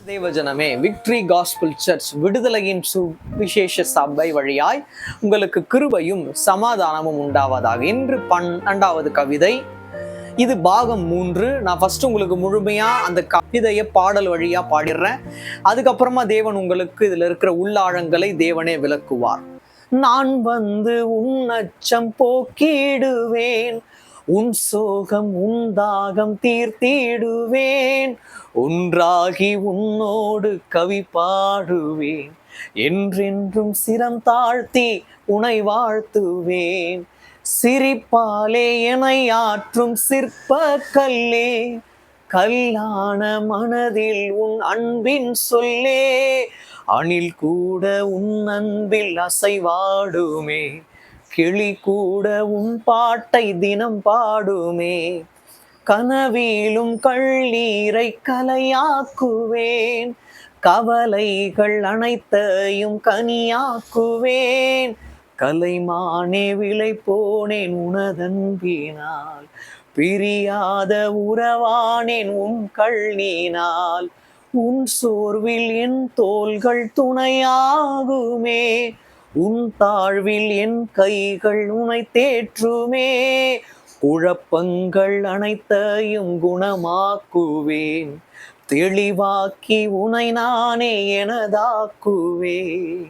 தேவஜனமே, victory gospel search விடுதலையின் சுவிசேஷ சபை வழியாய் உங்களுக்கு கிருபையும் சமாதானமும் உண்டாவதாக. இன்று 12வது கவிதை. இது பாகம் 3. நான் ஃபர்ஸ்ட் உங்களுக்கு முழுமையா அந்த கவிதையை பாடல் வழியா பாடிடுறேன். அதுக்கப்புறமா தேவன் உங்களுக்கு இதுல இருக்கிற உள்ளாழங்களை தேவனே விளக்குவார். நான் வந்து உன் அச்சம் போக்கிடுவேன், உன் சோகம் உன் தாகம் தீர்த்திடுவேன், ஒன்றாகி உன்னோடு கவி பாடுவேன், என்றென்றும் சிரம் தாழ்த்தி உனை வாழ்த்துவேன், சிரிப்பாலே என்னை ஆற்றும் சிற்ப கல்லே, கல்லான மனதில் உன் அன்பின் சொல்லே, அணில் கூட உன் அன்பில் அசைவாடுமே, கிளி கூட உன் பாட்டை தினம் பாடுமே, கனவிலும் கண்ணீரை கலையாக்குவேன், கவலைகள் அனைத்தையும் கனியாக்குவேன், கலைமானே விலை போனேன் உனதன்பினால், பிரியாத உறவானேன் உன் கண்ணீனால், உன் சோர்வில் என் தோள்கள் துணையாகுமே, உன் தாழ்வில் என் கைகள் உனை தேற்றுமே, குழப்பங்கள் அனைத்தையும் குணமாக்குவேன், தெளிவாக்கி உனை நானே எனதாக்குவேன்.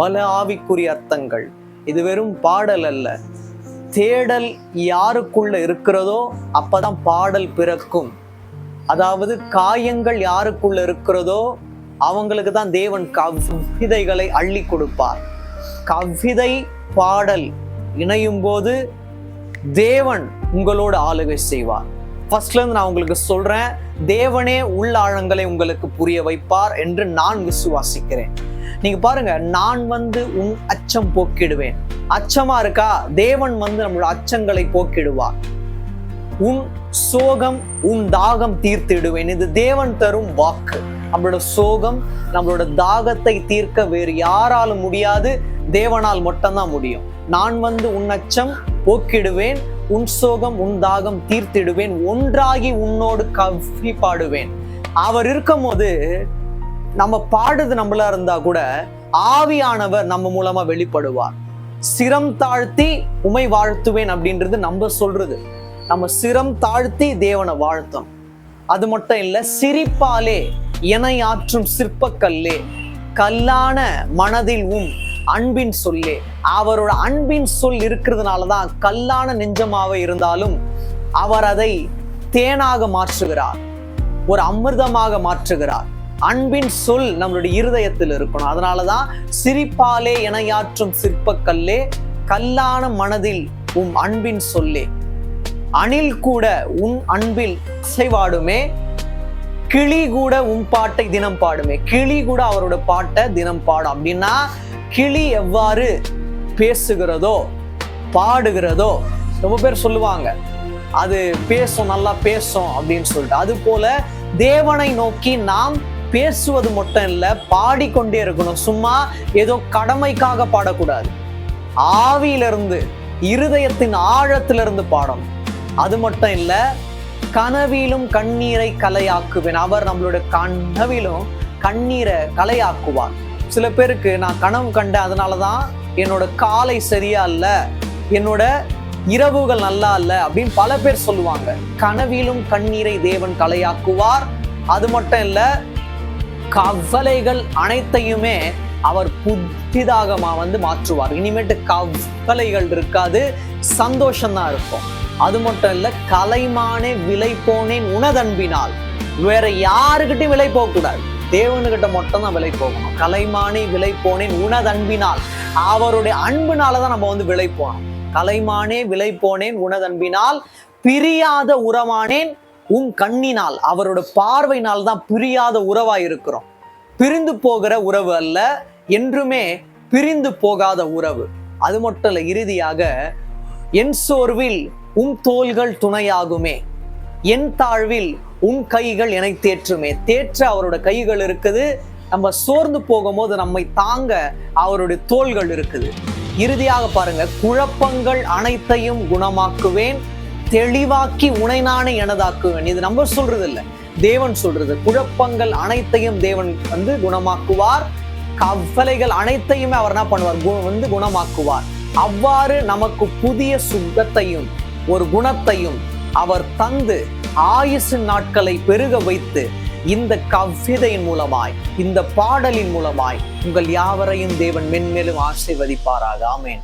பல ஆவிக்குரிய அர்த்தங்கள். இது வெறும் பாடல் அல்ல. தேடல் யாருக்குள்ள இருக்கிறதோ அப்பதான் பாடல் பிறக்கும். அதாவது காயங்கள் யாருக்குள்ள இருக்கிறதோ அவங்களுக்கு தான் தேவன் கவிதைகளை அள்ளி கொடுப்பார். கவிதை பாடல் இணையும் போது தேவன் உங்களோட ஆளுகை செய்வார். ஃபர்ஸ்ட்ல இருந்து நான் உங்களுக்கு சொல்றேன், தேவனே உள்ளாழங்களை உங்களுக்கு புரிய வைப்பார் என்று நான் விசுவாசிக்கிறேன். நீங்க பாருங்க, நான் வந்து உன் அச்சம் போக்கிடுவேன். அச்சமா இருக்கா? தேவன் வந்து நம்மளோட அச்சங்களை போக்கிடுவார். உன் சோகம் உன் தாகம் தீர்த்திடுவேன். இது தேவன் தரும் வாக்கு. நம்மளோட சோகம் நம்மளோட தாகத்தை தீர்க்க வேறு யாராலும் முடியாது, தேவனால் மட்டும்தான் முடியும். நான் வந்து உன் அச்சம் போக்கிடுவேன், உன் சோகம் உன் தாகம் தீர்த்திடுவேன், ஒன்றாகி உன்னோடு கவி பாடுவேன். அவர் இருக்கும் போது நம்ம பாடுது நம்மளா இருந்தா கூட ஆவியானவர் நம்ம மூலமா வெளிப்படுவார். சிரம் தாழ்த்தி உமை வாழ்த்துவேன் அப்படின்றது நம்ம சொல்றது. நம்ம சிரம் தாழ்த்தி தேவனை வாழ்த்தோம். அது மட்டும் இல்ல, சிரிப்பாலே என்னை ஆற்றும் சிற்பக்கல்லே, கல்லான மனதில் அன்பின் சொல்லே. அவரோட அன்பின் சொல் இருக்கிறதுனாலதான் கல்லான நெஞ்சமாக இருந்தாலும் அவர் அதை தேனாக மாற்றுகிறார், ஒரு அமிர்தமாக மாற்றுகிறார். அன்பின் சொல் நம்மளுடைய இருதயத்தில் இருக்கணும். அதனாலதான் சிரிப்பாலே எனையாற்றும் சிற்பக்கல்லே, கல்லான மனதில் அன்பின் சொல்லே, அணில் கூட உன் அன்பில் அசைவாடுமே, கிளி கூட உன் பாட்டை தினம் பாடுமே. கிளி கூட அவரோட பாட்டை தினம் பாடும். அப்படின்னா கிளி எவ்வாறு பேசுகிறதோ பாடுகிறதோ, ரொம்ப பேர் சொல்லுவாங்க அது பேசும், நல்லா பேசும் அப்படின்னு சொல்லிட்டு. அது போல தேவனை நோக்கி நாம் பேசுவது மட்டும் இல்ல, பாடிக்கொண்டே இருக்கணும். சும்மா ஏதோ கடமைக்காக பாடக்கூடாது. ஆவியிலிருந்து, இருதயத்தின் ஆழத்திலிருந்து பாடணும். அது மட்டும் இல்ல, கனவிலும் கண்ணீரை கலையாக்குவேன். அவர் நம்மளோட கனவிலும் கண்ணீரை கலையாக்குவார். சில பேருக்கு நான் கனவு கண்டேன், அதனாலதான் என்னோட காலை சரியா இல்ல, என்னோட இரவுகள் நல்லா இல்ல அப்படின்னு பல பேர் சொல்லுவாங்க. கனவிலும் கண்ணீரை தேவன் கலையாக்குவார். அது மட்டும் இல்ல, கவலைகள் அனைத்தையுமே அவர் புதிதாக மாற்றுவார். இனிமேட்டு கவலைகள் இருக்காது, சந்தோஷம்தான் இருக்கும். அது மட்டும் இல்ல, கலைமானே விலை போனேன் உனதன்பினால். வேற யாருக்கிட்டையும் விலை போகக்கூடாது, தேவனுக்கிட்ட மட்டும் தான் விலை போகணும். கலைமானே விலை போனேன் உனதன்பினால். அவருடைய அன்பினாலதான் நம்ம வந்து விலை போனோம். கலைமானே விலை போனேன் உனதன்பினால், பிரியாத உறவானேன் உன் கண்ணினால். அவரோட பார்வையினால் தான் பிரியாத உறவாய் இருக்கிறோம். பிரிந்து போகிற உறவு அல்ல, என்றுமே பிரிந்து போகாத உறவு. அது மட்டும் இல்ல, இறுதியாக என் சோர்வில் உன் தோள்கள் துணையாகுமே, என் தாழ்வில் உன் கைகள் என்னை தேற்றுமே. தேற்ற அவரோட கைகள் இருக்குது. நம்ம சோர்ந்து போகும்போது நம்மை தாங்க அவருடைய தோள்கள் இருக்குது. இறுதியாக பாருங்க, குழப்பங்கள் அனைத்தையும் குணமாக்குவேன், தெளிவாக்கி உனை நானே எனதாக்குவேன். இது நம்ம சொல்றது இல்லை, தேவன் சொல்றது. குழப்பங்கள் அனைத்தையும் தேவன் குணமாக்குவார். கவலைகள் அனைத்தையுமே அவர் என்ன பண்ணுவார்? குணமாக்குவார். அவ்வாறு நமக்கு புதிய சுகத்தையும் ஒரு குணத்தையும் அவர் தந்து ஆயுசு நாட்களை பெருக வைத்து இந்த கவிதையின் மூலமாய், இந்த பாடலின் மூலமாய் உங்கள் யாவரையும் தேவன் மென்மேலும் ஆசீர்வதிப்பாராக. ஆமென்.